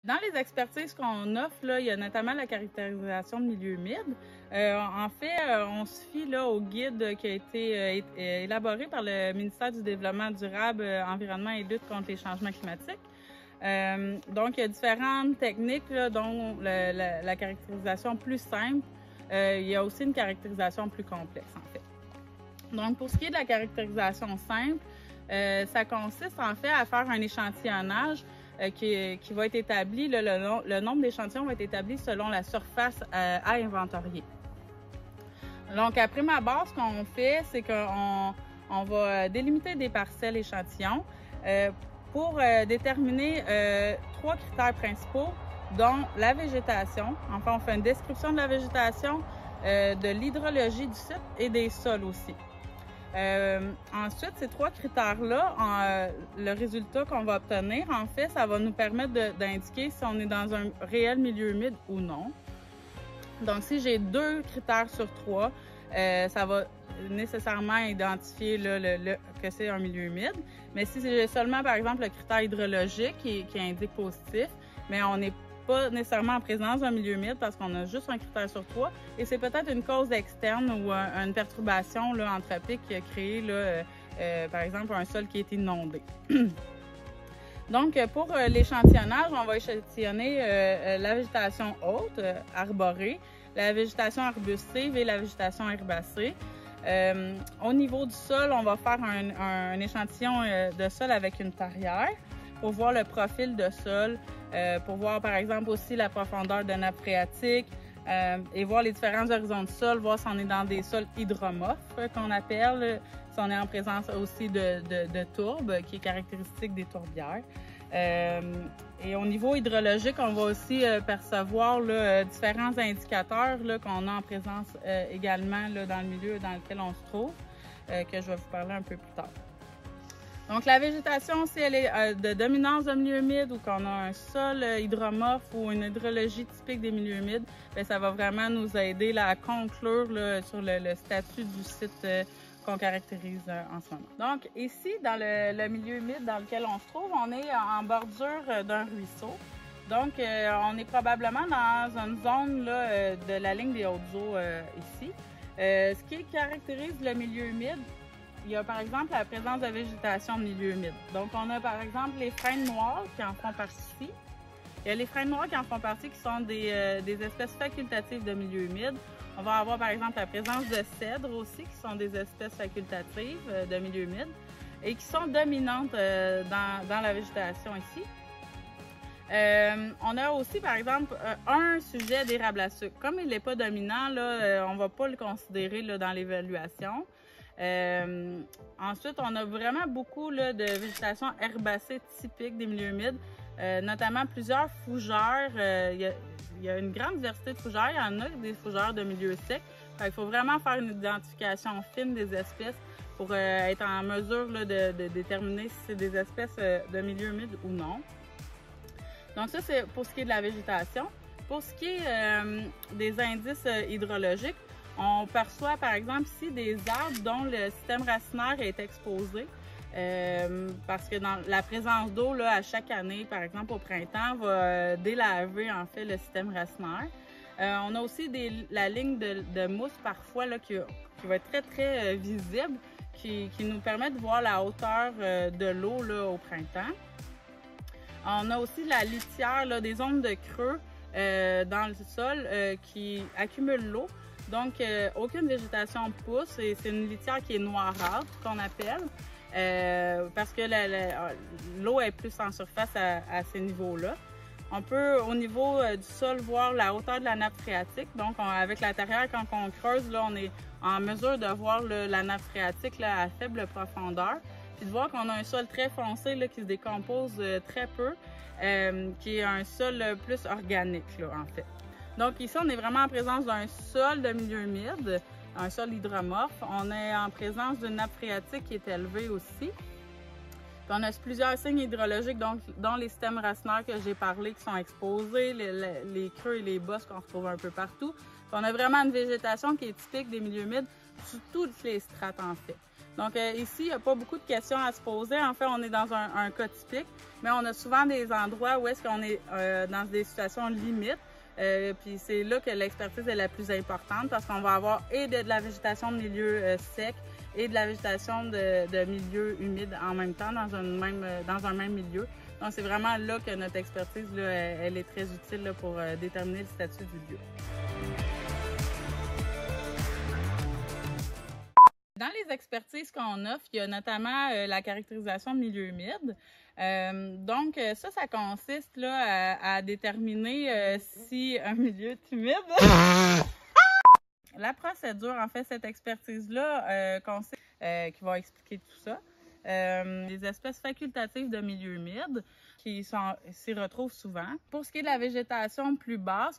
Dans les expertises qu'on offre, là, il y a notamment la caractérisation de milieux humides. En fait, on se fie là, au guide qui a été élaboré par le ministère du Développement durable, Environnement et lutte contre les changements climatiques. Donc, il y a différentes techniques, là, dont la caractérisation plus simple. Il y a aussi une caractérisation plus complexe, en fait. Donc, pour ce qui est de la caractérisation simple, ça consiste en fait à faire un échantillonnage qui va être établi, le nombre d'échantillons va être établi selon la surface à inventorier. Donc, après ma base, ce qu'on fait, c'est qu'on va délimiter des parcelles échantillons pour déterminer 3 critères principaux, dont la végétation. Enfin, on fait une description de la végétation, de l'hydrologie du site et des sols aussi. Ensuite, ces 3 critères-là, le résultat qu'on va obtenir, en fait, ça va nous permettre d'indiquer si on est dans un réel milieu humide ou non. Donc, si j'ai 2 critères sur 3, ça va nécessairement identifier que c'est un milieu humide. Mais si j'ai seulement, par exemple, le critère hydrologique qui indique positif, mais on n'est pas nécessairement en présence d'un milieu humide parce qu'on a juste un critère sur 3 et c'est peut-être une cause externe ou une perturbation là, anthropique qui a créé, là, par exemple, un sol qui est inondé. Donc, pour l'échantillonnage, on va échantillonner la végétation haute, arborée, la végétation arbustive et la végétation herbacée. Au niveau du sol, on va faire un échantillon de sol avec une tarière pour voir le profil de sol, pour voir par exemple aussi la profondeur de nappe phréatique et voir les différents horizons de sol, voir si on est dans des sols hydromorphes qu'on appelle, si on est en présence aussi de tourbes, qui est caractéristique des tourbières. Et au niveau hydrologique, on va aussi percevoir là, différents indicateurs qu'on a en présence également là, dans le milieu dans lequel on se trouve, que je vais vous parler un peu plus tard. Donc, la végétation, si elle est de dominance de milieu humide ou qu'on a un sol hydromorphe ou une hydrologie typique des milieux humides, bien, ça va vraiment nous aider là, à conclure là, sur le statut du site qu'on caractérise en ce moment. Donc, ici, dans le milieu humide dans lequel on se trouve, on est en bordure d'un ruisseau. Donc, on est probablement dans une zone là, de la ligne des Hautes-Eaux ici. Ce qui caractérise le milieu humide, il y a par exemple la présence de végétation de milieu humide. Donc, on a par exemple les frênes noires qui en font partie. Il y a les frênes noires qui en font partie qui sont des espèces facultatives de milieu humide. On va avoir par exemple la présence de cèdres aussi qui sont des espèces facultatives de milieu humide et qui sont dominantes dans la végétation ici. On a aussi par exemple un sujet d'érable à sucre. Comme il n'est pas dominant, là, on ne va pas le considérer là, dans l'évaluation. Ensuite, on a vraiment beaucoup là, de végétation herbacée typique des milieux humides, notamment plusieurs fougères. Il y a une grande diversité de fougères. Il y en a des fougères de milieux secs. Il faut vraiment faire une identification fine des espèces pour être en mesure là, de déterminer si c'est des espèces de milieux humides ou non. Donc ça, c'est pour ce qui est de la végétation. Pour ce qui est des indices hydrologiques, on perçoit par exemple ici des arbres dont le système racinaire est exposé parce que dans la présence d'eau à chaque année, par exemple au printemps, va délaver en fait le système racinaire. On a aussi la ligne de mousse parfois là, qui va être très très visible, qui nous permet de voir la hauteur de l'eau au printemps. On a aussi la litière, là, des zones de creux dans le sol qui accumulent l'eau. Donc, aucune végétation pousse et c'est une litière qui est noirâtre, qu'on appelle, parce que l'eau est plus en surface à ces niveaux-là. On peut, au niveau du sol, voir la hauteur de la nappe phréatique. Donc, avec la tarière, quand on creuse, là, on est en mesure de voir la nappe phréatique là, à faible profondeur. Puis de voir qu'on a un sol très foncé là, qui se décompose très peu, qui est un sol plus organique, là, en fait. Donc ici, on est vraiment en présence d'un sol de milieu humide, un sol hydromorphe. On est en présence d'une nappe phréatique qui est élevée aussi. Puis on a plusieurs signes hydrologiques, donc, dont les systèmes racinaires que j'ai parlé qui sont exposés, les creux et les bosses qu'on retrouve un peu partout. Puis on a vraiment une végétation qui est typique des milieux humides sur toutes les strates en fait. Donc ici, il n'y a pas beaucoup de questions à se poser. En fait, on est dans un cas typique, mais on a souvent des endroits où est-ce qu'on est dans des situations limites. Puis c'est là que l'expertise est la plus importante parce qu'on va avoir et de la végétation de milieu sec et de la végétation de milieu humide en même temps dans un même milieu. Donc c'est vraiment là que notre expertise là, elle est très utile là, pour déterminer le statut du lieu. Dans les expertises qu'on offre, il y a notamment la caractérisation de milieu humide. Donc, ça consiste là, à déterminer si un milieu est humide. La procédure, en fait, cette expertise-là consiste, qui va expliquer tout ça. Les espèces facultatives de milieu humide qui s'y retrouvent souvent. Pour ce qui est de la végétation plus basse,